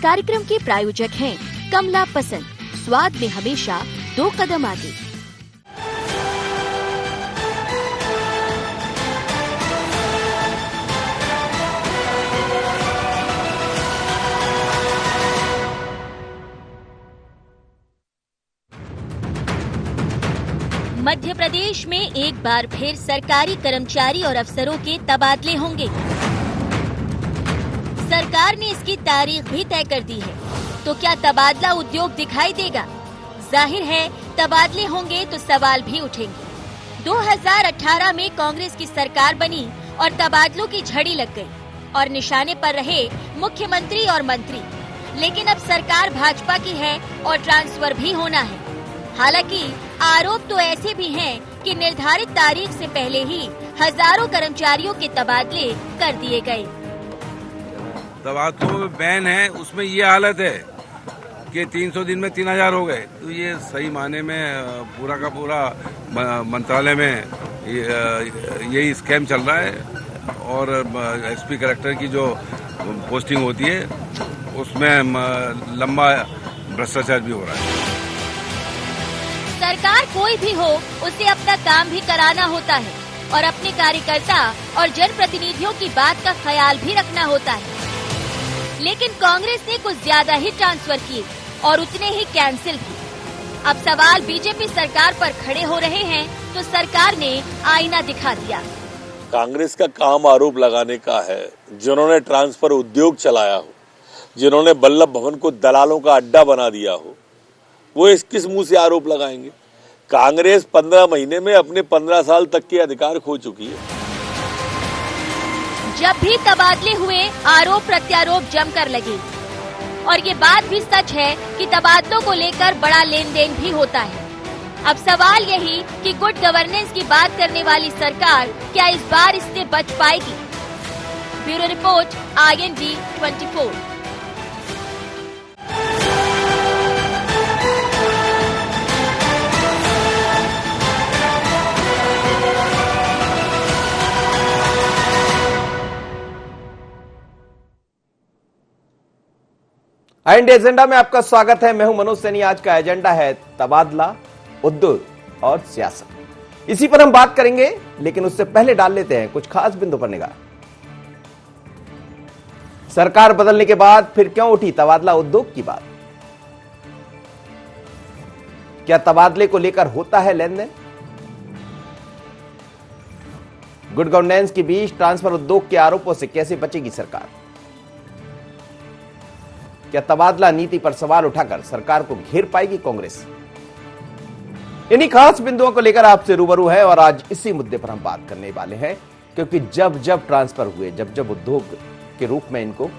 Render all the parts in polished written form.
कार्यक्रम के प्रायोजक हैं कमला पसंद, स्वाद में हमेशा 2 कदम आगे। मध्य प्रदेश में एक बार फिर सरकारी कर्मचारी और अफसरों के तबादले होंगे। सरकार ने इसकी तारीख भी तय कर दी है, तो क्या तबादला उद्योग दिखाई देगा? जाहिर है तबादले होंगे तो सवाल भी उठेंगे। 2018 में कांग्रेस की सरकार बनी और तबादलों की झड़ी लग गई और निशाने पर रहे मुख्यमंत्री और मंत्री। लेकिन अब सरकार भाजपा की है और ट्रांसफर भी होना है। हालांकि आरोप तो ऐसे भी हैं कि निर्धारित तारीख से पहले ही हजारों कर्मचारियों के तबादले कर दिए गए। तबादलों में बैन है, उसमें ये हालत है कि 300 दिन में 3000 हो गए, तो ये सही माने में पूरा का पूरा मंत्रालय में यही स्कैम चल रहा है। और एसपी कलेक्टर की जो पोस्टिंग होती है उसमें लंबा भ्रष्टाचार भी हो रहा है। सरकार कोई भी हो, उसे अपना काम भी कराना होता है और अपने कार्यकर्ता और जनप्रतिनिधियों की बात का ख्याल भी रखना होता है। लेकिन कांग्रेस ने कुछ ज्यादा ही ट्रांसफर किए और उतने ही कैंसिल भी। अब सवाल बीजेपी सरकार पर खड़े हो रहे हैं, तो सरकार ने आईना दिखा दिया। कांग्रेस का काम आरोप लगाने का है। जिन्होंने ट्रांसफर उद्योग चलाया हो, जिन्होंने वल्लभ भवन को दलालों का अड्डा बना दिया हो, वो इस किस मुंह से आरोप लगाएंगे? कांग्रेस 15 महीने में अपने 15 साल तक के अधिकार खो चुकी है। जब भी तबादले हुए, आरोप प्रत्यारोप जमकर लगे और ये बात भी सच है कि तबादलों को लेकर बड़ा लेन देन भी होता है। अब सवाल यही कि गुड गवर्नेंस की बात करने वाली सरकार क्या इस बार इससे बच पाएगी? Bureau report, IND 24। IND agenda में आपका स्वागत है। मैं हूं मनोज सैनी। आज का एजेंडा है तबादला, उद्योग और सियासत। इसी पर हम बात करेंगे, लेकिन उससे पहले डाल लेते हैं कुछ खास बिंदु पर निगाह। सरकार बदलने के बाद फिर क्यों उठी तबादला उद्योग की बात? क्या तबादले को लेकर होता है लेन देन? गुड गवर्नेंस के बीच ट्रांसफर उद्योग के आरोपों से कैसे बचेगी सरकार? क्या तबादला नीति पर सवाल उठाकर सरकार को घेर पाएगी कांग्रेस? इन्हीं खास बिंदुओं को लेकर आपसे रूबरू है और आज इसी मुद्दे पर हम बात करने वाले हैं, क्योंकि जब जब ट्रांसफर हुए, जब जब उद्योग के रूप में इनको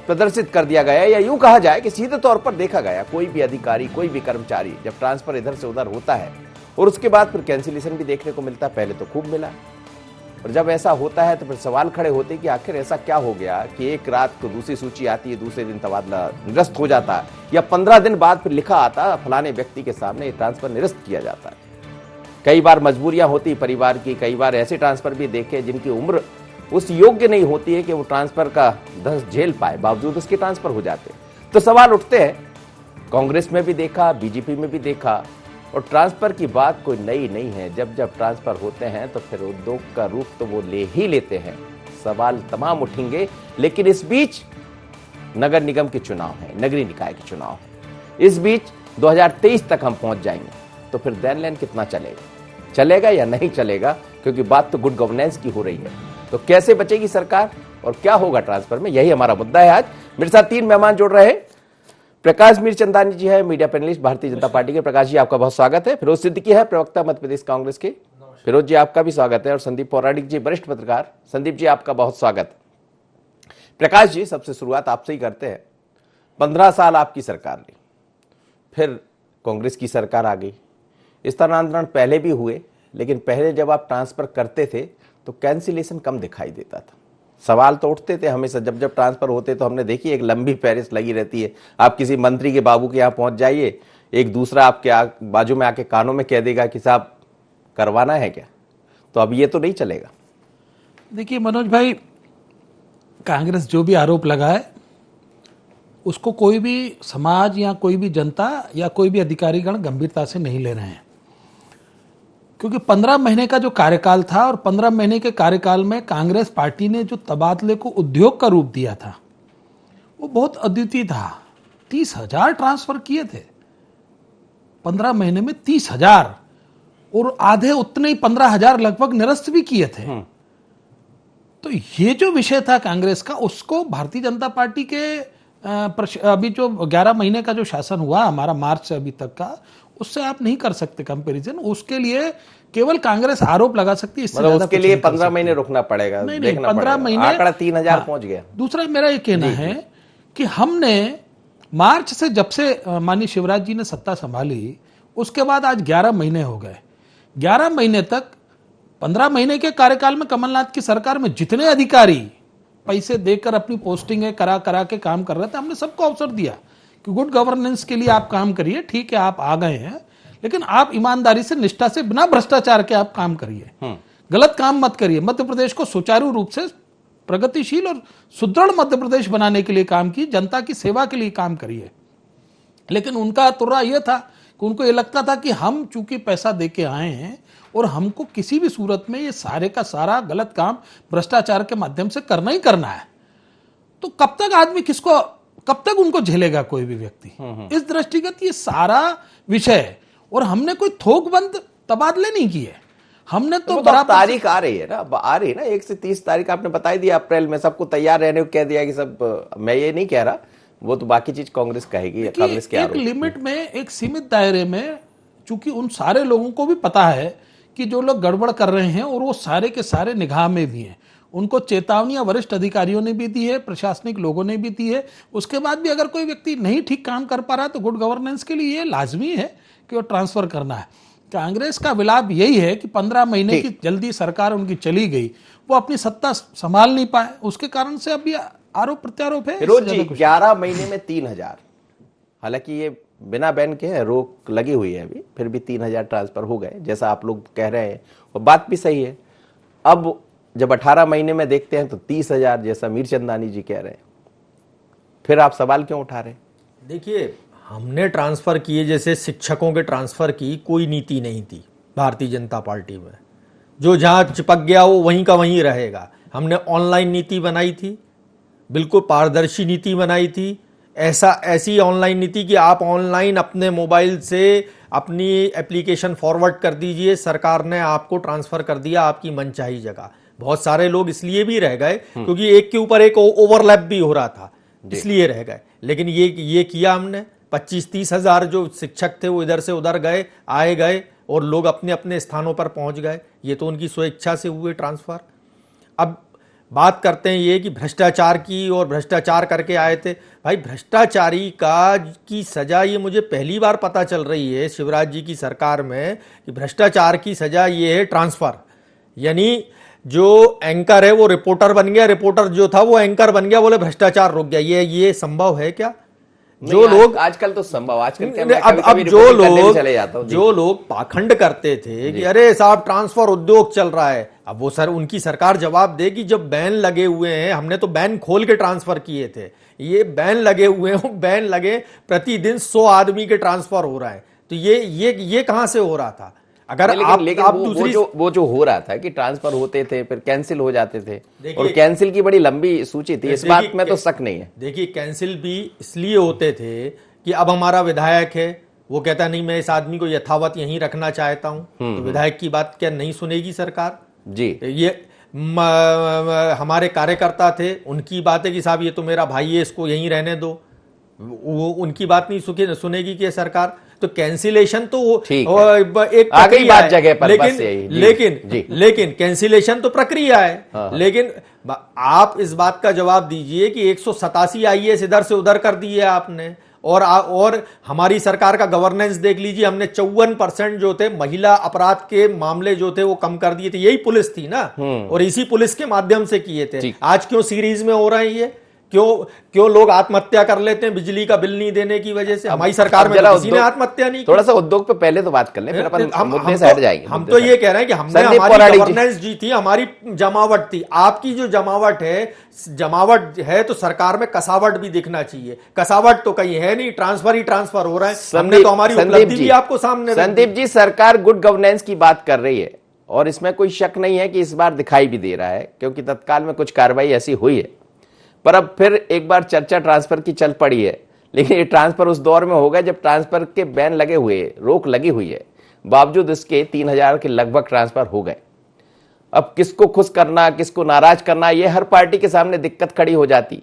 प्रदर्शित कर दिया गया, या यूं कहा जाए कि सीधे तौर पर देखा गया, कोई भी अधिकारी, कोई भी कर्मचारी जब ट्रांसफर इधर से उधर होता है और उसके बाद फिर कैंसिलेशन भी देखने को मिलता है। पहले तो खूब मिला, और जब ऐसा होता है तो फिर सवाल खड़े होते कि आखिर ऐसा क्या हो गया कि एक रात को दूसरी सूची आती है, दूसरे दिन तबादला निरस्त हो जाता है, या 15 दिन बाद फिर लिखा आता फलाने व्यक्ति के सामने ट्रांसफर निरस्त किया जाता है। कई बार मजबूरियां होती परिवार की, कई बार ऐसे ट्रांसफर भी देखे जिनकी उम्र उस योग्य नहीं होती है कि वो ट्रांसफर का दस झेल पाए, बावजूद उसके ट्रांसफर हो जाते। तो सवाल उठते हैं, कांग्रेस में भी देखा, बीजेपी में भी देखा, और ट्रांसफर की बात कोई नई नहीं है। जब जब ट्रांसफर होते हैं तो फिर उद्योग का रूप तो वो ले ही लेते हैं। सवाल तमाम उठेंगे, लेकिन इस बीच नगर निगम के चुनाव है, नगरीय निकाय के चुनाव है। इस बीच 2023 तक हम पहुंच जाएंगे, तो फिर देन लेन कितना चलेगा या नहीं चलेगा? क्योंकि बात तो गुड गवर्नेंस की हो रही है। तो कैसे बचेगी सरकार और क्या होगा ट्रांसफर में, यही हमारा मुद्दा है आज। मेरे साथ 3 मेहमान जुड़ रहे हैं। प्रकाश मीरचंदानी जी है, media panelist, Bharatiya Janata party के। प्रकाश जी, आपका बहुत स्वागत है। फिरोज सिद्दीकी है, प्रवक्ता मध्य प्रदेश कांग्रेस के। फिरोज जी, आपका भी स्वागत है। और संदीप पौराणिक जी, वरिष्ठ पत्रकार। संदीप जी, आपका बहुत स्वागत। प्रकाश जी, सबसे शुरुआत आपसे ही करते हैं। 15 साल आपकी सरकार ली, फिर कांग्रेस की सरकार आ गई। स्थानांतरण पहले भी हुए, लेकिन पहले जब आप ट्रांसफर करते थे तो कैंसिलेशन कम दिखाई देता था। सवाल तो उठते थे हमेशा, जब जब ट्रांसफर होते तो हमने देखी एक लंबी फहरिस्त लगी रहती है। आप किसी मंत्री के बाबू के यहाँ पहुंच जाइए, एक दूसरा आपके बाजू में आके कानों में कह देगा कि साहब करवाना है क्या। तो अब ये तो नहीं चलेगा। देखिए मनोज भाई, कांग्रेस जो भी आरोप लगाए उसको कोई भी समाज या कोई भी जनता या कोई भी अधिकारीगण गंभीरता से नहीं ले रहे हैं, क्योंकि 15 महीने का जो कार्यकाल था और 15 महीने के कार्यकाल में कांग्रेस पार्टी ने जो तबादले को उद्योग का रूप दिया था वो बहुत अद्वितीय था। 30,000 ट्रांसफर किए थे 15 महीने में, 30,000, और आधे उतने ही 15,000 लगभग निरस्त भी किए थे। तो ये जो विषय था कांग्रेस का, उसको भारतीय जनता पार्टी के अभी जो 11 महीने का जो शासन हुआ हमारा मार्च से अभी तक का, उससे आप नहीं कर सकते कंपैरिजन। उसके लिए केवल कांग्रेस आरोप लगा सकती है, इससे मतलब ज्यादा उसके कुछ लिए नहीं कर 15 महीने सकती। रुकना पड़ेगा, नहीं, देखना 15 पड़ेगा। महीने आंकड़ा 3,000 हाँ। पहुंच गया। दूसरा मेरा ये कहना है कि हमने मार्च से, जब से माननीय शिवराज जी ने सत्ता संभाली, उसके बाद आज 11 महीने हो गए। 11 महीने तक 15 महीने के कार्यकाल में कमलनाथ की सरकार में जितने अधिकारी पैसे देकर अपनी पोस्टिंग करा के काम कर रहे थे, हमने सबको अवसर दिया कि गुड गवर्नेंस के लिए आप काम करिए, ठीक है आप आ गए हैं, लेकिन आप ईमानदारी से, निष्ठा से, बिना भ्रष्टाचार के आप काम करिए, गलत काम मत करिए। मध्य प्रदेश को सुचारू रूप से प्रगतिशील और सुदृढ़ मध्य प्रदेश बनाने के लिए काम की, जनता की सेवा के लिए काम करिए। लेकिन उनका तुर्रा यह था कि उनको ये लगता था कि हम चूंकि पैसा देके आए हैं और हमको किसी भी सूरत में ये सारे का सारा गलत काम भ्रष्टाचार के माध्यम से करना ही करना है, तो कब तक आदमी किसको, कब तक उनको झेलेगा कोई भी व्यक्ति। इस दृष्टिगत ये सारा विषय है। और हमने कोई थोकबंद तबादले नहीं किए, हमने तो बराबर तारीख आ रही है ना, अब आ रही है ना, 1 से 30 तारीख आपने बता ही दिया अप्रैल में, सबको तैयार रहने को कह दिया कि सब, मैं ये नहीं कह रहा, वो तो बाकी चीज कांग्रेस कहेगी, कांग्रेस के एक लिमिट में, एक सीमित दायरे में, चूंकि उन सारे लोगों को भी पता है कि जो लोग गड़बड़ कर रहे हैं और वो सारे के सारे निगाह में भी हैं, उनको चेतावनियां वरिष्ठ अधिकारियों ने भी दी है, प्रशासनिक लोगों ने भी दी है। उसके बाद भी अगर कोई व्यक्ति नहीं ठीक काम कर पा रहा तो गुड गवर्नेंस के लिए ये लाजमी है कि वो ट्रांसफर करना है। कांग्रेस का विलाप यही है कि 15 महीने की जल्दी सरकार उनकी चली गई, वो अपनी सत्ता संभाल नहीं पाए, उसके कारण से अभी आरोप प्रत्यारोप है। फिरोज जी, 11 महीने में 3,000, हालांकि ये बिना बैन के है, रोक लगी हुई है अभी, फिर भी 3,000 ट्रांसफर हो गए, जैसा आप लोग कह रहे हैं, और बात भी सही है। अब जब 18 महीने में देखते हैं तो 30,000, जैसा मीरचंदानी जी कह रहे हैं, फिर आप सवाल क्यों उठा रहे हैं? देखिए, हमने ट्रांसफर किए, जैसे शिक्षकों के ट्रांसफर की कोई नीति नहीं थी भारतीय जनता पार्टी में, जो जहां चिपक गया वो वहीं का वहीं रहेगा। हमने ऑनलाइन नीति बनाई थी, बिल्कुल पारदर्शी नीति बनाई थी, ऐसी ऑनलाइन नीति कि आप ऑनलाइन अपने मोबाइल से अपनी एप्लीकेशन फॉरवर्ड कर दीजिए, सरकार ने आपको ट्रांसफर कर दिया आपकी मनचाही जगह। बहुत सारे लोग इसलिए भी रह गए क्योंकि एक के ऊपर एक ओवरलैप भी हो रहा था, इसलिए रह गए। लेकिन ये किया हमने, 25-30 हजार जो शिक्षक थे वो इधर से उधर गए, आए गए, और लोग अपने अपने स्थानों पर पहुंच गए। ये तो उनकी स्वेच्छा से हुए ट्रांसफर। अब बात करते हैं ये कि भ्रष्टाचार की, और भ्रष्टाचार करके आए थे। भाई, भ्रष्टाचारी की सजा ये मुझे पहली बार पता चल रही है शिवराज जी की सरकार में कि भ्रष्टाचार की सजा ये है ट्रांसफर। यानी जो एंकर है वो रिपोर्टर बन गया, रिपोर्टर जो था वो एंकर बन गया, बोले भ्रष्टाचार रुक गया। ये संभव है क्या? जो लोग आजकल तो संभव, आजकल क्या, मैं अब जो लोग पाखंड करते थे कि अरे साहब ट्रांसफर उद्योग चल रहा है, अब वो उनकी सरकार जवाब दे कि जब बैन लगे हुए हैं, हमने तो बैन खोल के ट्रांसफर किए थे, ये बैन लगे हुए हैं, बैन लगे, प्रतिदिन 100 आदमी के ट्रांसफर हो रहा है, तो ये कहां से हो रहा था? अगर लेकिन वो जो हो रहा था कि ट्रांसफर होते थे फिर कैंसिल हो जाते थे, और कैंसिल की बड़ी लंबी सूची थी, इस बात में तो शक नहीं है। देखिए, कैंसिल भी इसलिए होते थे कि अब हमारा विधायक है, वो कहता नहीं मैं इस आदमी को यथावत यहीं रखना चाहता हूं, तो विधायक की बात क्या नहीं सुनेगी सरकार जी? ये हमारे कार्यकर्ता थे, उनकी बात है कि साहब ये तो मेरा भाई है, इसको यहीं रहने दो, वो उनकी बात नहीं सुनेगी कि सरकार। तो कैंसिलेशन तो एक प्रक्रिया है, लेकिन कैंसिलेशन तो प्रक्रिया है। हाँ। लेकिन आप इस बात का जवाब दीजिए कि 187 आईएएस इधर से उधर कर दिए आपने, और हमारी सरकार का गवर्नेंस देख लीजिए, हमने 54% जो थे महिला अपराध के मामले जो थे वो कम कर दिए थे। यही पुलिस थी ना, और इसी पुलिस के माध्यम से किए थे। आज क्यों सीरीज में हो रहा है ये? क्यों लोग आत्महत्या कर लेते हैं बिजली का बिल नहीं देने की वजह से? हमारी सरकार में जरा तो किसी ने आत्महत्या नहीं की। थोड़ा सा उद्योग पे पहले तो बात कर लें, फिर अपन मुद्दे से हट जाएंगे। हम तो ये कह रहे हैं कि हमने हमारी गवर्नेंस जी थी, हमारी जमावट थी। आपकी जो जमावट है तो सरकार में कसावट भी दिखना चाहिए। कसावट तो कहीं है नहीं, ट्रांसफर ही ट्रांसफर हो रहा है। हमने तो हमारी उपलब्धि भी आपको सामने। संदीप जी, सरकार गुड गवर्नेंस की बात कर रही है और इसमें कोई शक नहीं है कि इस बार दिखाई भी दे रहा है, क्योंकि तत्काल में कुछ कार्रवाई ऐसी हुई है। पर अब फिर एक बार चर्चा ट्रांसफर की चल पड़ी है, लेकिन ये ट्रांसफर उस दौर में होगा जब ट्रांसफर के बैन लगे हुए, रोक लगी हुई है। बावजूद इसके 3000 के लगभग ट्रांसफर हो गए। अब किसको खुश करना, किसको नाराज करना, ये हर पार्टी के सामने दिक्कत खड़ी हो जाती।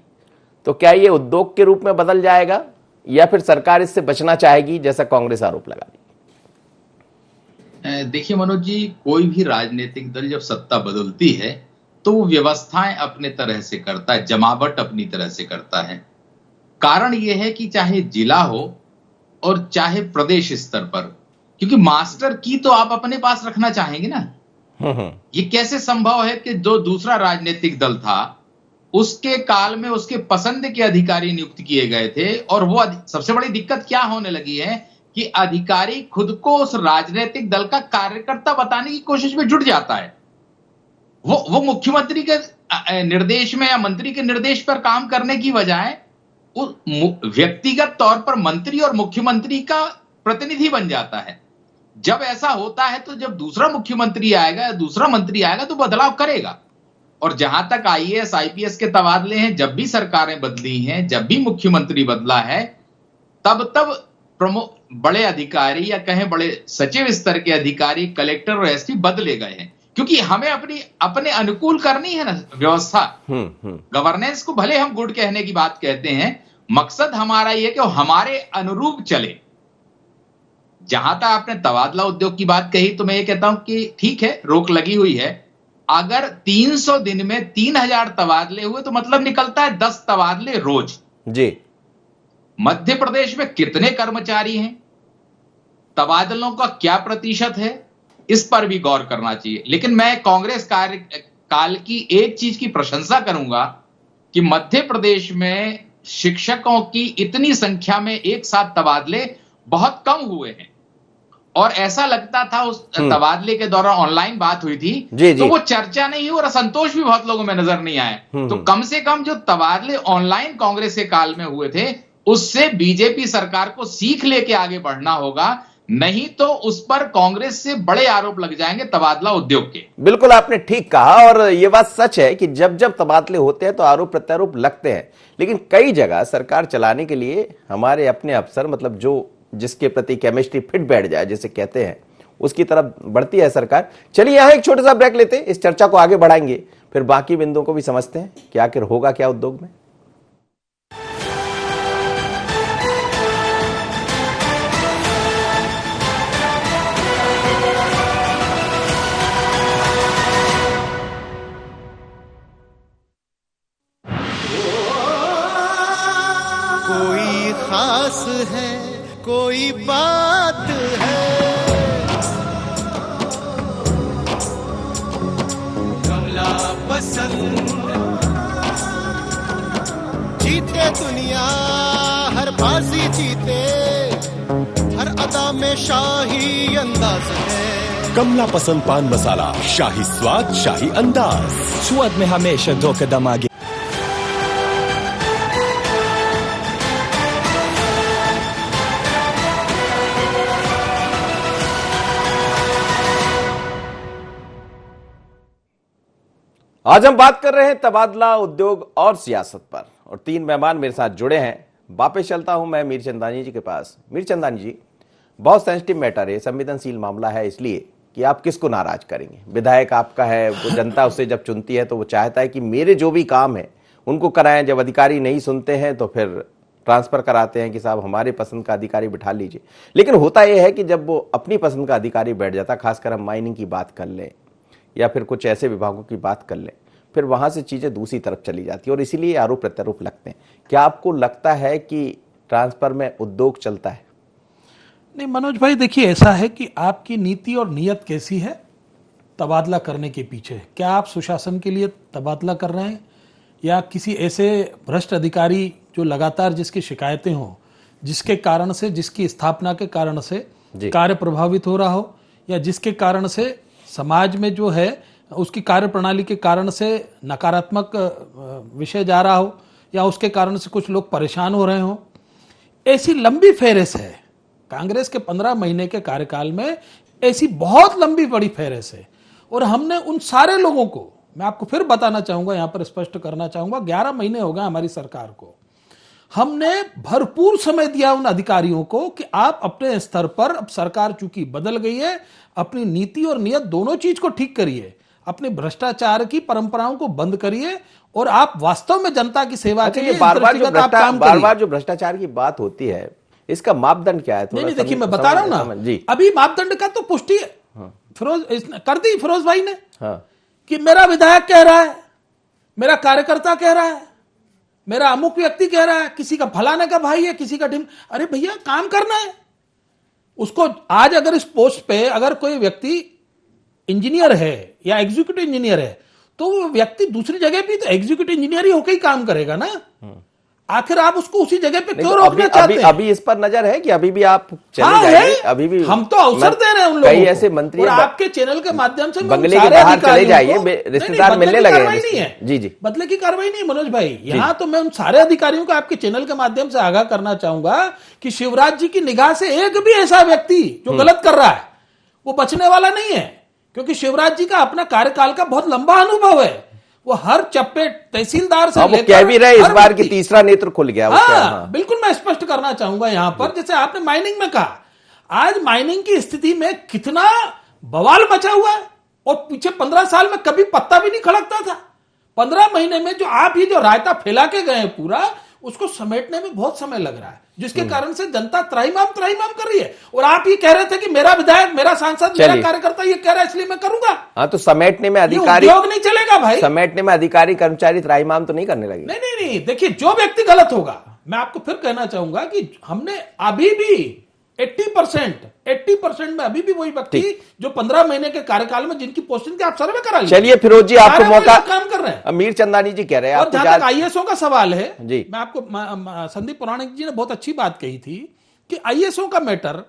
तो क्या ये उद्योग के रूप में बदल जाएगा या फिर सरकार इससे बचना चाहेगी, जैसा कांग्रेस आरोप लगा रही? देखिए मनोज जी, कोई भी राजनीतिक दल जब सत्ता बदलती है तो वो व्यवस्थाएं अपने तरह से करता है, जमावट अपनी तरह से करता है। कारण ये है कि चाहे जिला हो और चाहे प्रदेश स्तर पर, क्योंकि मास्टर की तो आप अपने पास रखना चाहेंगे ना। ये कैसे संभव है कि जो दूसरा राजनीतिक दल था उसके काल में उसके पसंद के अधिकारी नियुक्त किए गए थे, और वो सबसे बड़ी दिक्कत क्या होने लगी है कि अधिकारी खुद को उस राजनीतिक दल का कार्यकर्ता बताने की कोशिश में जुट जाता है। वो मुख्यमंत्री के निर्देश में या मंत्री के निर्देश पर काम करने की बजाय व्यक्तिगत तौर पर मंत्री और मुख्यमंत्री का प्रतिनिधि बन जाता है। जब ऐसा होता है तो जब दूसरा मुख्यमंत्री आएगा, दूसरा मंत्री आएगा तो बदलाव करेगा। और जहां तक आईएएस आईपीएस के तबादले हैं, जब भी सरकारें बदली हैं, जब भी मुख्यमंत्री बदला है, तब बड़े अधिकारी या कहें बड़े सचिव स्तर के अधिकारी, कलेक्टर और एसपी बदले गए हैं, क्योंकि हमें अपने अनुकूल करनी है ना व्यवस्था। गवर्नेंस को भले हम गुड कहने की बात कहते हैं, मकसद हमारा यह कि हमारे अनुरूप चले। जहां तक आपने तबादला उद्योग की बात कही, तो मैं ये कहता हूं कि ठीक है, रोक लगी हुई है। अगर 300 दिन में 3000 तबादले हुए तो मतलब निकलता है 10 तबादले रोज जी। मध्य प्रदेश में कितने कर्मचारी हैं, तबादलों का क्या प्रतिशत है, इस पर भी गौर करना चाहिए। लेकिन मैं कांग्रेस कार्यकाल की एक चीज की प्रशंसा करूंगा कि मध्य प्रदेश में शिक्षकों की इतनी संख्या में एक साथ तबादले बहुत कम हुए हैं। और ऐसा लगता था उस तबादले के दौरान ऑनलाइन बात हुई थी तो वो चर्चा नहीं हुई और असंतोष भी बहुत लोगों में नजर नहीं आए। तो कम से कम जो तबादले ऑनलाइन कांग्रेस के काल में हुए थे, उससे बीजेपी सरकार को सीख लेके आगे बढ़ना होगा, नहीं तो उस पर कांग्रेस से बड़े आरोप लग जाएंगे तबादला उद्योग के। बिल्कुल आपने ठीक कहा, और यह बात सच है कि जब जब तबादले होते हैं तो आरोप प्रत्यारोप लगते हैं, लेकिन कई जगह सरकार चलाने के लिए हमारे अपने अफसर, मतलब जो जिसके प्रति केमिस्ट्री फिट बैठ जाए जिसे कहते हैं, उसकी तरफ बढ़ती है सरकार। चलिए यहां एक छोटा सा ब्रेक लेते हैं, इस चर्चा को आगे बढ़ाएंगे, फिर बाकी बिंदुओं को भी समझते हैं कि आखिर होगा क्या उद्योग में। कोई खास है, कोई बात है, कमला पसंद। जीते दुनिया हर बाजी जीते, हर अदा में शाही अंदाज है। कमला पसंद पान मसाला, शाही स्वाद, शाही अंदाज, स्वाद में हमेशा 2 कदम आगे। आज हम बात कर रहे हैं तबादला उद्योग और सियासत पर, और 3 मेहमान मेरे साथ जुड़े हैं। वापस चलता हूं मैं मीर चंदानी जी के पास। मीर चंदानी जी, बहुत सेंसिटिव मैटर है, संवेदनशील मामला है, इसलिए कि आप किसको नाराज करेंगे। विधायक आपका है, वो जनता उससे जब चुनती है तो वो चाहता है कि मेरे जो भी काम है उनको कराएं। जब अधिकारी नहीं सुनते हैं तो फिर ट्रांसफर कराते हैं कि साहब हमारे पसंद का अधिकारी बिठा लीजिए। लेकिन होता यह है कि जब वो अपनी पसंद का अधिकारी बैठ जाता, खासकर हम माइनिंग की बात कर लें या फिर कुछ ऐसे विभागों की बात कर लें, फिर वहां से चीजें दूसरी तरफ चली जाती है और इसीलिए आरोप प्रत्यारोप लगते हैं। क्या आपको लगता है कि ट्रांसफर में उद्योग चलता है? नहीं मनोज भाई, देखिए ऐसा है कि आपकी नीति और नीयत कैसी है तबादला करने के पीछे। क्या आप सुशासन के लिए तबादला कर रहे हैं या किसी ऐसे भ्रष्ट अधिकारी जो लगातार जिसकी शिकायतें हों, जिसके कारण से, जिसकी स्थापना के कारण से कार्य प्रभावित हो रहा हो, या जिसके कारण से समाज में जो है उसकी कार्य प्रणाली के कारण से नकारात्मक विषय जा रहा हो, या उसके कारण से कुछ लोग परेशान हो रहे हो। ऐसी लंबी फेहरिस्त है कांग्रेस के 15 महीने के कार्यकाल में, ऐसी बहुत लंबी बड़ी फेहरिस्त है। और हमने उन सारे लोगों को, मैं आपको फिर बताना चाहूंगा, यहां पर स्पष्ट करना चाहूंगा, 11 महीने हो गए हमारी सरकार को, हमने भरपूर समय दिया उन अधिकारियों को कि आप अपने स्तर पर, अब सरकार चूंकि बदल गई है, अपनी नीति और नियत दोनों चीज को ठीक करिए, अपने भ्रष्टाचार की परंपराओं को बंद करिए और आप वास्तव में जनता की सेवा के लिए बार बार जो भ्रष्टाचार की बात होती है, इसका मापदंड क्या है? नहीं, देखिए मैं बता रहा हूं ना जी, अभी मापदंड का तो पुष्टि फिरोज कर दी फिरोज भाई ने कि मेरा विधायक कह रहा है, मेरा कार्यकर्ता कह रहा है, मेरा अमुक व्यक्ति कह रहा है, किसी का फलाने का भाई है, किसी का ढिम। अरे भैया काम करना है उसको। आज अगर इस पोस्ट पे अगर कोई व्यक्ति इंजीनियर है या एग्जीक्यूटिव इंजीनियर है, तो वो व्यक्ति दूसरी जगह भी तो एग्जीक्यूटिव इंजीनियर ही होकर ही काम करेगा ना। आखिर आप उसको उसी जगह पे क्यों रोकना चाहते हैं? अभी इस पर नजर है कि अभी भी आप चले जाएंगे? अभी भी हम तो अवसर दे रहे हैं उन लोगों को। कई ऐसे मंत्री और आपके चैनल के माध्यम से बंगले के बाहर चले जाइए, रिश्तेदार मिलने लगे हैं। जी, बदले की कार्रवाई नहीं मनोज भाई। यहाँ तो मैं उन सारे अधिकारियों को आपके चैनल के माध्यम से आगाह करना चाहूंगा कि शिवराज जी की निगाह से एक भी ऐसा व्यक्ति जो गलत कर रहा है वो बचने वाला नहीं है, क्योंकि शिवराज जी का अपना कार्यकाल का बहुत लंबा अनुभव है। वो हर चप्पे तहसीलदार से लेकर, कह भी रहे इस बार की तीसरा नेत्र खुल गया। बिल्कुल मैं स्पष्ट करना चाहूंगा यहां पर, जैसे आपने माइनिंग में कहा, आज माइनिंग की स्थिति में कितना बवाल मचा हुआ है, और पीछे 15 साल में कभी पत्ता भी नहीं खड़कता था। 15 महीने में जो आप ये जो रायता फैला के गए पूरा, उसको समेटने में बहुत समय लग रहा है, जिसके कारण से जनता त्राहिमाम कर रही है। और आप ये कह रहे थे कि मेरा विधायक, मेरा सांसद, मेरा कार्यकर्ता ये कह रहा है इसलिए मैं करूंगा। हाँ, तो समेटने में अधिकारी, उद्योग नहीं चलेगा भाई। समेटने में अधिकारी कर्मचारी त्राहिमाम तो नहीं करने लगे। नहीं, देखिए जो व्यक्ति गलत होगा, मैं आपको फिर कहना चाहूंगा कि हमने अभी भी 80% में अभी भी वही व्यक्ति जो 15 महीने के कार्यकाल में जिनकी पोस्टिंग आप सर्वे करा लीजिए। चलिए फिरोज जी, आपको मौका, काम कर रहे हैं। अमीर चंदानी जी कह रहे हैं। और जहां तक आईएएसओ का सवाल है जी, मैं आपको, संदीप पुराणिक जी ने बहुत अच्छी बात कही थी कि आईएएसओ का मैटर,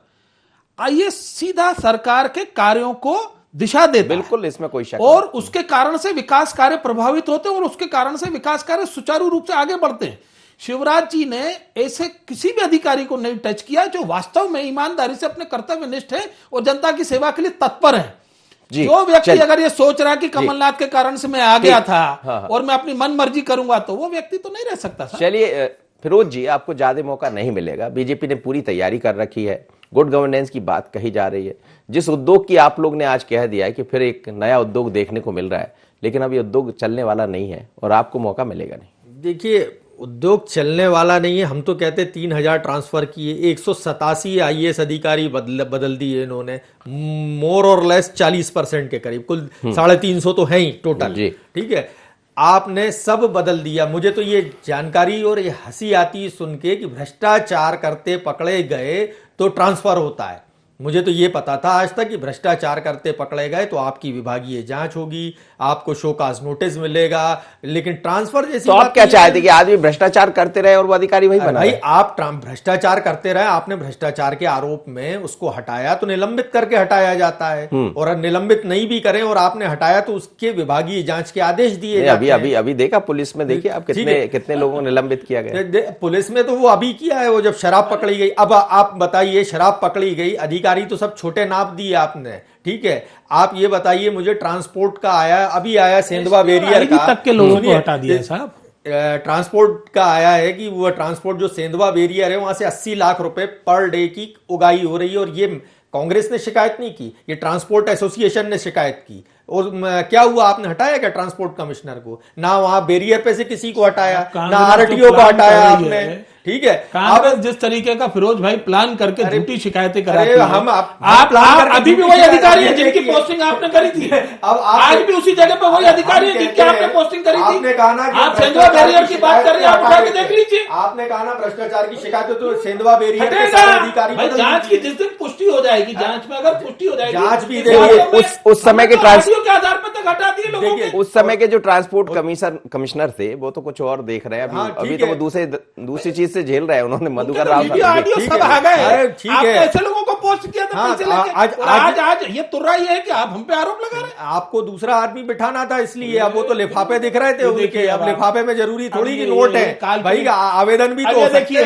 आईएएस सीधा सरकार के कार्यों को दिशा देता है। बिल्कुल, इसमें कोई शक और उसके कारण से विकास कार्य प्रभावित होते हैं और उसके कारण से विकास कार्य सुचारू रूप से आगे बढ़ते हैं। शिवराज जी ने ऐसे किसी भी अधिकारी को नहीं टच किया जो वास्तव में ईमानदारी से अपने कर्तव्यनिष्ठ है और जनता की सेवा के लिए तत्पर है। जो व्यक्ति अगर ये सोच रहा कि कमलनाथ के कारण से मैं आ गया था और मैं अपनी मन मर्जी करूंगा, तो वो व्यक्ति तो नहीं रह सकता। चलिए फिरोज जी, आपको ज्यादा मौका नहीं मिलेगा। बीजेपी ने पूरी तैयारी कर रखी है, गुड गवर्नेंस की बात कही जा रही है। जिस उद्योग की आप लोग ने आज कह दिया है कि फिर एक नया उद्योग देखने को मिल रहा है, लेकिन अब ये उद्योग चलने वाला नहीं है और आपको मौका मिलेगा नहीं। देखिए, उद्योग चलने वाला नहीं है। हम तो कहते 3000 ट्रांसफर किए, 187 आईएएस अधिकारी बदल दिए इन्होंने, मोर और लेस 40% के करीब, कुल 350 तो है ही टोटल। ठीक है, आपने सब बदल दिया। मुझे तो ये जानकारी और ये हंसी आती सुन के कि भ्रष्टाचार करते पकड़े गए तो ट्रांसफर होता है। मुझे तो ये पता था आज तक कि भ्रष्टाचार करते पकड़े गए तो आपकी विभागीय जांच होगी, आपको शोकाज नोटिस मिलेगा, लेकिन ट्रांसफर जैसी तो आप क्या चाहते कि आदमी भ्रष्टाचार करते रहे और वो अधिकारी वही बना? भाई, आप भ्रष्टाचार करते रहे, आपने भ्रष्टाचार के आरोप में उसको हटाया तो निलंबित करके हटाया जाता है, और निलंबित नहीं भी करें और आपने हटाया तो उसके विभागीय जांच के आदेश दिए जाते हैं। अभी देखा पुलिस में, देखिए आप कितने लोगों को निलंबित किया गया पुलिस में। तो वो अभी किया है, वो जब शराब पकड़ी गई। अब आप बताइए, शराब पकड़ी गई, अधिकारी तो सब छोटे नाप दिए आपने, ठीक है। आप ये बताइए मुझे, ट्रांसपोर्ट का आया, अभी आया सेंधवा बैरियर का, तक के लोगों को हटा दिया साहब। ट्रांसपोर्ट का आया है कि वो ट्रांसपोर्ट जो सेंधवा बैरियर है वहां से 80 लाख रुपए पर डे की उगाही हो रही है, और ये कांग्रेस ने शिकायत नहीं की, ये ट्रांसपोर्ट एसोसिएशन ने शिकायत की। और क्या हुआ, आपने हटाया क्या ट्रांसपोर्ट कमिश्नर को? ना वहां बैरियर पे से किसी को हटाया, ना आरटीओ को हटाया आपने, ठीक है। कांग्रेस जिस तरीके का फिरोज भाई प्लान करके झूठी शिकायतें कराती है, हम आप अभी भी वही अधिकारी हैं जिनकी पोस्टिंग आपने करी थी। अब आज भी उसी जगह पे वही अधिकारी हैं जिनकी आपने पोस्टिंग करी थी। आपने कहा ना कि आप सेंधवा बैरियर की बात कर रहे हैं, आप उठा के देख लीजिए। आपने कहा ना भ्रष्टाचार की शिकायत तो सेंधवा बैरियर के अधिकारी जांच की जिस दिन पुष्टि हो जाएगी, जांच में अगर पुष्टि हो जाएगी, जांच भी उस समय के आधार पर तक हटा दिए लोगों के। उस समय के जो ट्रांसपोर्ट कमिश्नर थे वो तो कुछ और देख रहे हैं अभी तो वो दूसरी चीज से झेल रहे हैं। उन्होंने मधुकर राव ठीक है, ऐसे लोगों को पोस्ट किया था पैसे लेके। आज ये तुर्रा ये है कि आप हम पे आरोप लगा रहे हैं। आपको दूसरा आदमी बिठाना था इसलिए, अब वो तो लिफाफे दिख रहे थे उनके, अब लिफाफे में जरूरी थोड़ी की नोट है भाई, आवेदन भी तो देखिए।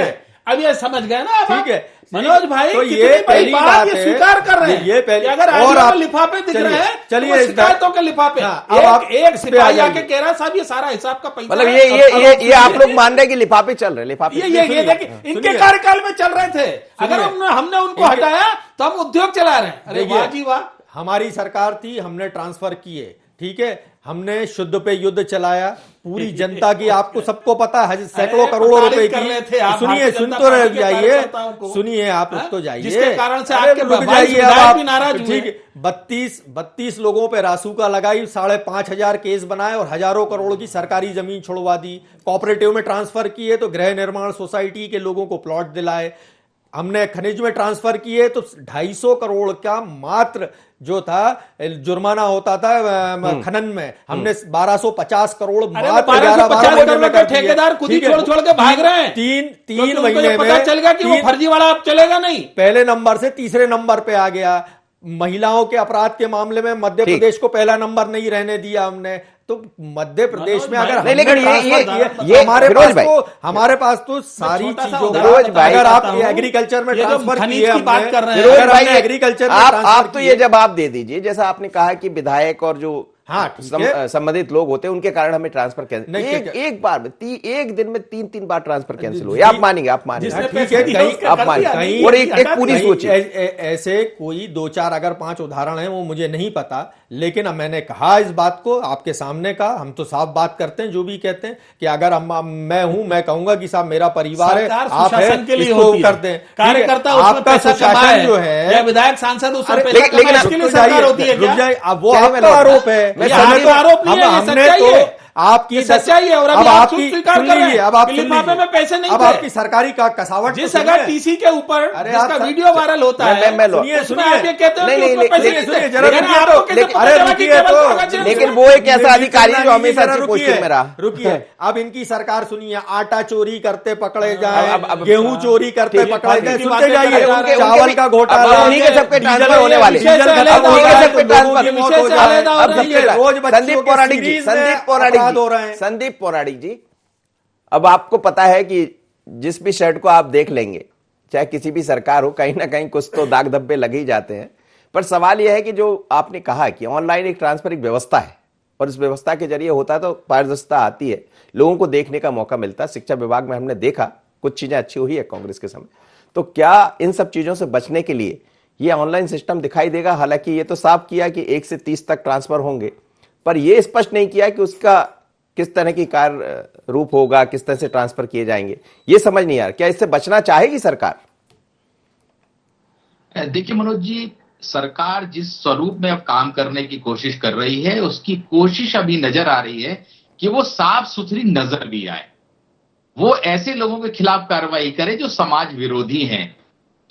अब ये समझ गए ना, ठीक है मनोज भाई, तो ये पहली बात है, स्वीकार कर रहे हैं ये पहली, अगर और आप लिफाफे दिख रहे हैं, चलिए शिकायतों के लिफाफे, एक सिपाही आके कह रहा है साहब ये सारा हिसाब का पैसा, मतलब ये आप लोग मान रहे हैं कि लिफाफे चल रहे, लिफाफे ये देखिए इनके कार्यकाल में चल रहे थे। अगर हमने उनको हटाया तो हम उद्योग चला रहे हैं। अरे वाह जी वाह, हमारी सरकार थी, हमने ट्रांसफर किए, ठीक है, हमने शुद्ध पे युद्ध चलाया, पूरी जनता की आपको सबको पता है सैकड़ों करोड़ों रुपए की। सुनिए, सुन तो रह जाइए, सुनिए आप उसको जाइए, जिसके कारण से आपके जाइए आप नाराज, ठीक। 32 लोगों पे रासुका लगाई, 5,500 केस बनाए और हजारों करोड़ की सरकारी जमीन छुड़वा दी, कोऑपरेटिव में ट्रांसफर किए तो गृह निर्माण सोसाइटी के लोगों को प्लॉट दिलाए। हमने खनिज में ट्रांसफर किए तो 250 करोड़ का मात्र जो था जुर्माना होता था खनन में, हमने 1250 करोड़ मात्र 11-12 महीने में ठेकेदार खुद ही छोड़ के भाग रहे हैं। तीन महीने में पता चल गया कि वो फर्जी वाला अब चलेगा नहीं, पहले नंबर से तीसरे नंबर पे आ गया। महिलाओं के अपराध के मामले में मध्य प्रदेश को पहला नंबर नहीं रहने दिया हमने। तो मध्य प्रदेश में अगर हमारे पास तो सारी चीजों का, अगर आप एग्रीकल्चर में ट्रांसफर किए, बात कर रहे हैं एग्रीकल्चर में आप तो ये जवाब दे दीजिए, जैसा आपने कहा कि विधायक और जो संबंधित लोग होते हैं उनके कारण हमें ट्रांसफर कैंसिल, एक बार में एक दिन में 3 बार ट्रांसफर कैंसिल हुए। आप मानेंगे ठीक है, आप मानेंगे। और एक पूरी सोचिए, ऐसे कोई 2-4 अगर 5 उदाहरण हैं वो मुझे नहीं पता, लेकिन अब मैंने कहा इस बात को आपके सामने का, हम तो साफ बात करते हैं, जो भी कहते हैं कि अगर मैं कहूंगा कि साहब मेरा परिवार है, आप है, इसको करते हैं, कार्यकर्ता आपका सुशासन जो है, विधायक सांसद उस पर वो आपका आरोप है, आरोप हमने तो आपकी सच्चाई है। और अब आपकी स्वीकार कर रहे हैं, अब आप लिफाफे में पैसे नहीं, अब आपकी सरकारी का कसावट, जिस अगर टीसी के ऊपर जिसका वीडियो वायरल होता है, लेकिन वो एक ऐसा अधिकारी जो हमेशा पोस्टिंग में रहा। रुकिए, अब इनकी सरकार सुनिए, आटा चोरी करते पकड़े जाए, गेहूं चोरी करते पकड़े जाए, सुनते जाइए, चावल का घोटाला, सबके ट्रांसफर होने वाले, रोज संदीप पौराणिक जी, अब आपको पता है कि जिस भी शर्ट को आप देख लेंगे, चाहे किसी भी सरकार हो, कहीं ना कहीं कुछ तो दाग धब्बे लगे ही जाते हैं। पर सवाल यह है कि जो आपने कहा कि ऑनलाइन एक ट्रांसफर एक व्यवस्था है और इस व्यवस्था के जरिए होता है तो पारदर्शिता आती है, लोगों को देखने का मौका मिलता है। शिक्षा विभाग में हमने देखा कुछ चीजें अच्छी हुई है कांग्रेस के समय, तो क्या इन सब चीजों से बचने के लिए ये ऑनलाइन सिस्टम दिखाई देगा? हालांकि ये तो साफ किया कि 1 से 30 तक ट्रांसफर होंगे, पर यह स्पष्ट नहीं किया कि उसका किस तरह की कार्य रूप होगा, किस तरह से ट्रांसफर किए जाएंगे, ये समझ नहीं आ रहा। क्या इससे बचना चाहेगी सरकार? देखिए मनोज जी, सरकार जिस स्वरूप में अब काम करने की कोशिश कर रही है, उसकी कोशिश अभी नजर आ रही है कि वो साफ सुथरी नजर भी आए, वो ऐसे लोगों के खिलाफ कार्रवाई करे जो समाज विरोधी हैं।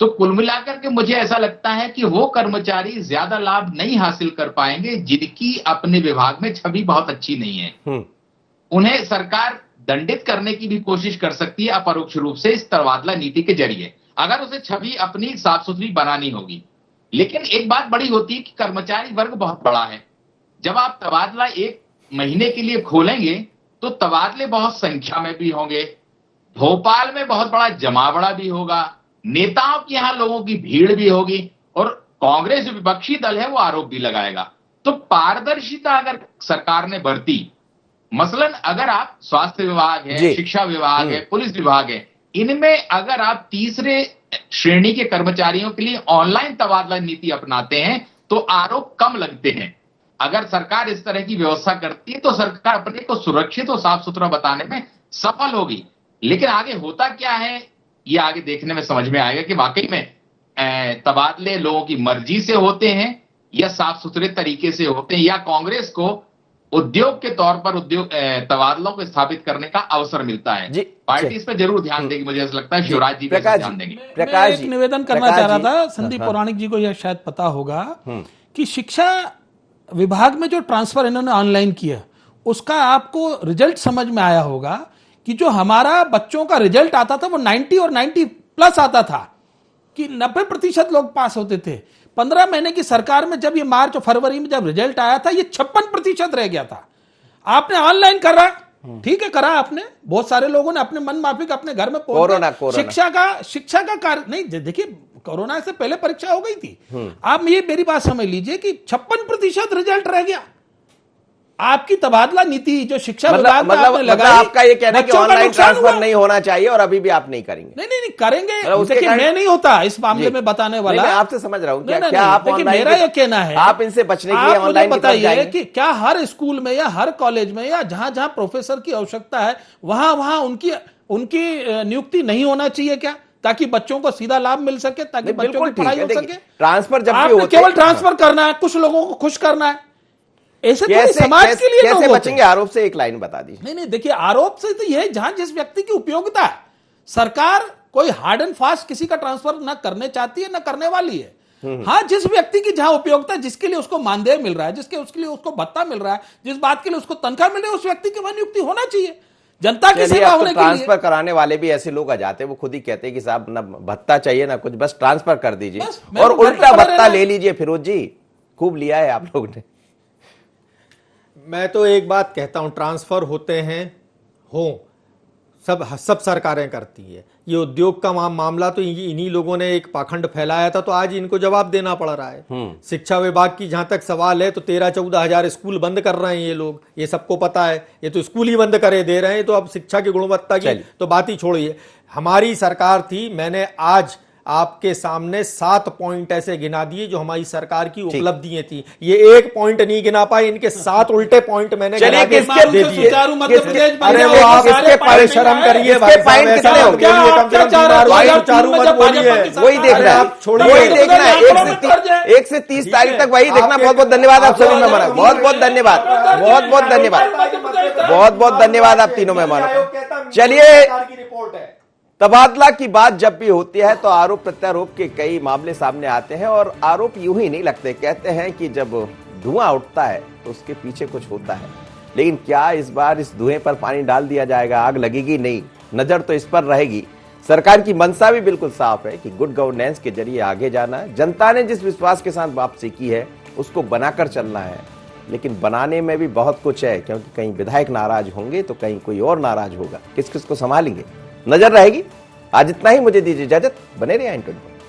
तो कुल मिलाकर के मुझे ऐसा लगता है कि वो कर्मचारी ज्यादा लाभ नहीं हासिल कर पाएंगे जिनकी अपने विभाग में छवि बहुत अच्छी नहीं है। उन्हें सरकार दंडित करने की भी कोशिश कर सकती है अपरोक्ष रूप से इस तबादला नीति के जरिए, अगर उसे छवि अपनी साफ सुथरी बनानी होगी। लेकिन एक बात बड़ी होती है कि कर्मचारी वर्ग बहुत बड़ा है। जब आप तबादला 1 महीने के लिए खोलेंगे तो तबादले बहुत संख्या में भी होंगे, भोपाल में बहुत बड़ा जमावड़ा भी होगा, नेताओं के यहां लोगों की भीड़ भी होगी और कांग्रेस जो विपक्षी दल है वो आरोप भी लगाएगा। तो पारदर्शिता अगर सरकार ने बरती, मसलन अगर आप स्वास्थ्य विभाग है, शिक्षा विभाग है, पुलिस विभाग है, इनमें अगर आप तीसरे श्रेणी के कर्मचारियों के लिए ऑनलाइन तबादला नीति अपनाते हैं तो आरोप कम लगते हैं। अगर सरकार इस तरह की व्यवस्था करती है तो सरकार अपने को सुरक्षित और साफ सुथरा बताने में सफल होगी। लेकिन आगे होता क्या है ये आगे देखने में समझ में आएगा कि वाकई में तबादले लोगों की मर्जी से होते हैं या साफ सुथरे तरीके से होते हैं, या कांग्रेस को उद्योग के तौर पर तबादलों को स्थापित करने का अवसर मिलता है। पार्टी इस पर जरूर ध्यान देगी, मुझे ऐसा लगता है शिवराज जी भी ध्यान देंगे। मैं एक निवेदन करना चाह रहा था, संदीप पौराणिक जी को यह शायद पता होगा कि शिक्षा विभाग में जो ट्रांसफर इन्होंने ऑनलाइन किया उसका आपको रिजल्ट समझ में आया होगा कि जो हमारा बच्चों का रिजल्ट आता था वो 90 और 90 प्लस आता था, कि 90% लोग पास होते थे। 15 महीने की सरकार में जब ये मार्च और फरवरी में जब रिजल्ट आया था ये 56% रह गया था। आपने ऑनलाइन करा, ठीक है, करा आपने, बहुत सारे लोगों ने अपने मन माफिक अपने घर में शिक्षा का कार्य नहीं, देखिए कोरोना से पहले परीक्षा हो गई थी। आप ये मेरी बात समझ लीजिए कि 56% रिजल्ट रह गया। आपकी तबादला नीति जो शिक्षा विभाग में आपने लगाई, आपका ये कहना है कि ऑनलाइन ट्रांसफर नहीं होना चाहिए और अभी भी आप नहीं करेंगे? नहीं करेंगे। देखिए मैं नहीं होता इस मामले में बताने वाला, मैं आपसे समझ रहा हूं क्या आप ऑनलाइन, मेरा ये कहना है आप इनसे बचने के लिए ऑनलाइन बताइए कि क्या हर स्कूल में या हर कॉलेज में या जहां जहां प्रोफेसर की आवश्यकता है वहां उनकी नियुक्ति नहीं होना चाहिए क्या, ताकि बच्चों को सीधा लाभ मिल सके, ताकि बच्चों की पढ़ाई हो सके? ट्रांसफर जब भी होता है केवल ट्रांसफर करना है, कुछ लोगों को खुश करना है, ऐसे तो समाज के लिए कैसे बचेंगे? आरोप से एक लाइन बता दीजिए। नहीं देखिए आरोप से तो यह जहां जिस व्यक्ति की उपयोगिता है, सरकार कोई हार्ड एंड फास्ट किसी का ट्रांसफर ना करने चाहती है ना करने वाली है। हाँ, जिस व्यक्ति की जहां उपयोगिता है, जिसके लिए उसको मानदेय मिल रहा है, उसके लिए उसको भत्ता मिल रहा है, जिस बात के लिए उसको तनख्वाह मिल रही है, उस व्यक्ति की वहां नियुक्ति होना चाहिए जनता की सेवा होने के लिए। ट्रांसफर कराने वाले भी ऐसे लोग आ जाते हैं, वो खुद ही कहते हैं कि साहब ना भत्ता चाहिए ना कुछ, बस ट्रांसफर कर दीजिए और उल्टा भत्ता ले लीजिए। फिरोज जी खूब लिया है आप लोग ने। मैं तो एक बात कहता हूं, ट्रांसफर होते हैं सब सरकारें करती है। ये उद्योग का मामला तो इन्हीं लोगों ने एक पाखंड फैलाया था, तो आज इनको जवाब देना पड़ रहा है। शिक्षा विभाग की जहां तक सवाल है तो 13-14 हजार स्कूल बंद कर रहे हैं ये लोग, ये सबको पता है। ये तो स्कूल ही बंद करे दे रहे हैं, तो अब शिक्षा की गुणवत्ता की तो बात ही छोड़िए। हमारी सरकार थी, मैंने आज आपके सामने 7 पॉइंट ऐसे गिना दिए जो हमारी सरकार की उपलब्धियां थी। ये एक पॉइंट नहीं गिना पाए, इनके 7 उल्टे पॉइंट मैंने गिना के दे दिए। अरे वो आप इसके परिश्रम करिए भाई साहब, ऐसा मत बोलिए, कम से कम सुचारू मत बोलिए। वही देखना है, वही देखना है 1 से 30 तारीख तक वही देखना। बहुत बहुत धन्यवाद आप सभी मेहमानों, बहुत बहुत धन्यवाद, बहुत बहुत धन्यवाद, बहुत बहुत धन्यवाद आप तीनों मेहमानों को। चलिए, तबादला की बात जब भी होती है तो आरोप प्रत्यारोप के कई मामले सामने आते हैं, और आरोप यूं ही नहीं लगते। कहते हैं कि जब धुआं उठता है तो उसके पीछे कुछ होता है, लेकिन क्या इस बार इस धुएं पर पानी डाल दिया जाएगा? आग लगेगी नहीं, नजर तो इस पर रहेगी। सरकार की मंशा भी बिल्कुल साफ है कि गुड गवर्नेंस के जरिए आगे जाना है। जनता ने जिस विश्वास के साथ वापसी की है उसको बनाकर चलना है, लेकिन बनाने में भी बहुत कुछ है, क्योंकि कहीं विधायक नाराज होंगे तो कहीं कोई और नाराज होगा। किस किस को संभालेंगे, नजर रहेगी। आज इतना ही, मुझे दीजिए इजाजत, बने रहिए N24।